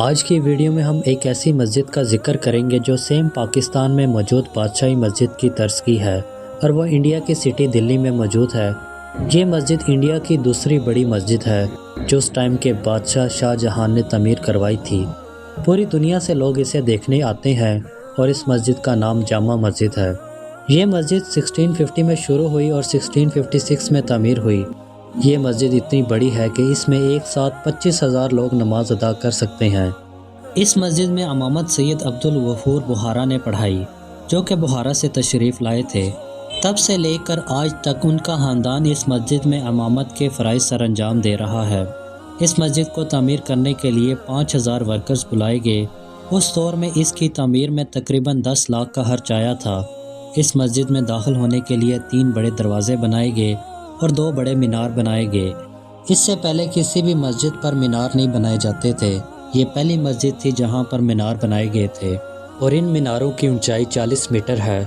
آج کی ویڈیو میں ہم ایک ایسی مسجد کا ذکر کریں گے جو سیم پاکستان میں موجود بادشاہی مسجد کی طرز کی ہے اور وہ انڈیا کی سٹی دلی میں موجود ہے۔ یہ مسجد انڈیا کی دوسری بڑی مسجد ہے جو اس ٹائم کے بادشاہ شاہ جہاں نے تعمیر کروائی تھی۔ پوری دنیا سے لوگ اسے دیکھنے آتے ہیں اور اس مسجد کا نام جامع مسجد ہے۔ یہ مسجد 1650 میں شروع ہوئی اور 1656 میں تعمیر ہوئی۔ یہ مسجد اتنی بڑی ہے کہ اس میں ایک ساتھ 25,000 لوگ نماز ادا کر سکتے ہیں۔ اس مسجد میں امامت سید عبد الغفور بحیرہ نے پڑھائی جو کہ بحیرہ سے تشریف لائے تھے۔ تب سے لے کر آج تک ان کا خاندان اس مسجد میں امامت کے فرائض سر انجام دے رہا ہے۔ اس مسجد کو تعمیر کرنے کے لیے 5,000 ورکرز بلائے گئے۔ اس دور میں اس کی تعمیر میں تقریباً 10 لاکھ کا خرچ آیا تھا۔ اس مسجد میں داخل ہونے کے لیے 3 بڑے دروازے بنائے گئے اور 2 بڑے مینار بنائے گئے۔ اس سے پہلے کسی بھی مسجد پر مینار نہیں بنائے جاتے تھے۔ یہ پہلی مسجد تھی جہاں پر مینار بنائے گئے تھے اور ان میناروں کی اونچائی 40 میٹر ہے۔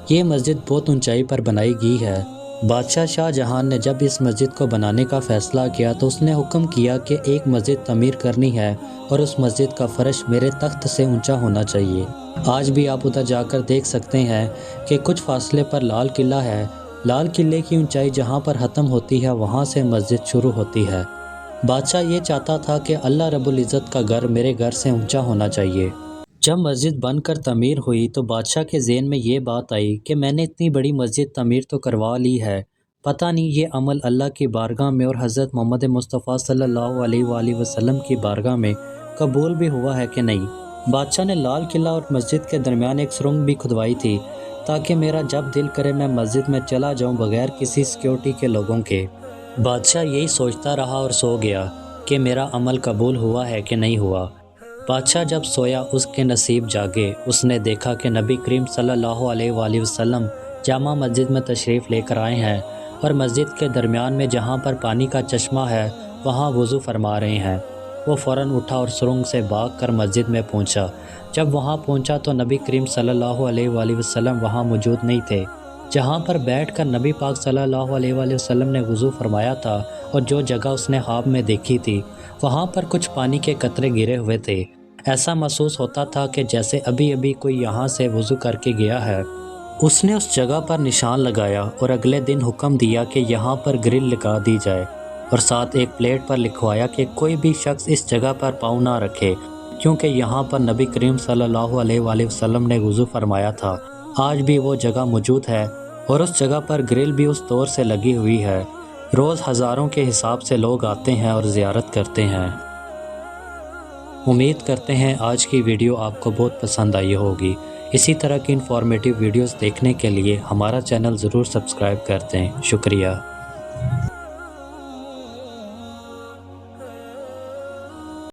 یہ مسجد بہت اونچائی پر بنائی گئی ہے۔ بادشاہ شاہ جہاں نے جب اس مسجد کو بنانے کا فیصلہ کیا تو اس نے حکم کیا کہ ایک مسجد تعمیر کرنی ہے اور اس مسجد کا فرش میرے تخت سے اونچا ہونا چاہیے۔ آج بھی آپ ادھر جا کر دیکھ سکتے ہیں کہ کچھ فاصلے پر لال قلعہ ہے۔ لال قلعے کی اونچائی جہاں پر ختم ہوتی ہے وہاں سے مسجد شروع ہوتی ہے۔ بادشاہ یہ چاہتا تھا کہ اللہ رب العزت کا گھر میرے گھر سے اونچا ہونا چاہیے۔ جب مسجد بن کر تعمیر ہوئی تو بادشاہ کے ذہن میں یہ بات آئی کہ میں نے اتنی بڑی مسجد تعمیر تو کروا لی ہے، پتہ نہیں یہ عمل اللہ کی بارگاہ میں اور حضرت محمد مصطفیٰ صلی اللہ علیہ وآلہ وسلم کی بارگاہ میں قبول بھی ہوا ہے کہ نہیں۔ بادشاہ نے لال قلعہ اور مسجد کے درمیان ایک سرنگ بھی کھدوائی تھی تاکہ میرا جب دل کرے میں مسجد میں چلا جاؤں بغیر کسی سیکیورٹی کے لوگوں کے۔ بادشاہ یہی سوچتا رہا اور سو گیا کہ میرا عمل قبول ہوا ہے کہ نہیں ہوا۔ بادشاہ جب سویا اس کے نصیب جاگے۔ اس نے دیکھا کہ نبی کریم صلی اللہ علیہ وآلہ وسلم جامع مسجد میں تشریف لے کر آئے ہیں اور مسجد کے درمیان میں جہاں پر پانی کا چشمہ ہے وہاں وضو فرما رہے ہیں۔ وہ فوراً اٹھا اور سرنگ سے بھاگ کر مسجد میں پہنچا۔ جب وہاں پہنچا تو نبی کریم صلی اللہ علیہ وآلہ وسلم وہاں موجود نہیں تھے۔ جہاں پر بیٹھ کر نبی پاک صلی اللہ علیہ وآلہ وسلم نے وضو فرمایا تھا اور جو جگہ اس نے خواب میں دیکھی تھی وہاں پر کچھ پانی کے قطرے گرے ہوئے تھے۔ ایسا محسوس ہوتا تھا کہ جیسے ابھی ابھی کوئی یہاں سے وضو کر کے گیا ہے۔ اس نے اس جگہ پر نشان لگایا اور اگلے دن حکم دیا کہ یہاں پر گرل لگا دی جائے اور ساتھ ایک پلیٹ پر لکھوایا کہ کوئی بھی شخص اس جگہ پر پاؤں نہ رکھے کیونکہ یہاں پر نبی کریم صلی اللہ علیہ وآلہ وسلم نے وضو فرمایا تھا۔ آج بھی وہ جگہ موجود ہے اور اس جگہ پر گرل بھی اس دور سے لگی ہوئی ہے۔ روز ہزاروں کے حساب سے لوگ آتے ہیں اور زیارت کرتے ہیں۔ امید کرتے ہیں آج کی ویڈیو آپ کو بہت پسند آئی ہوگی۔ اسی طرح کی انفارمیٹیو ویڈیوز دیکھنے کے لیے ہمارا چینل ضرور سبسکرائب کر دیں۔ شکریہ۔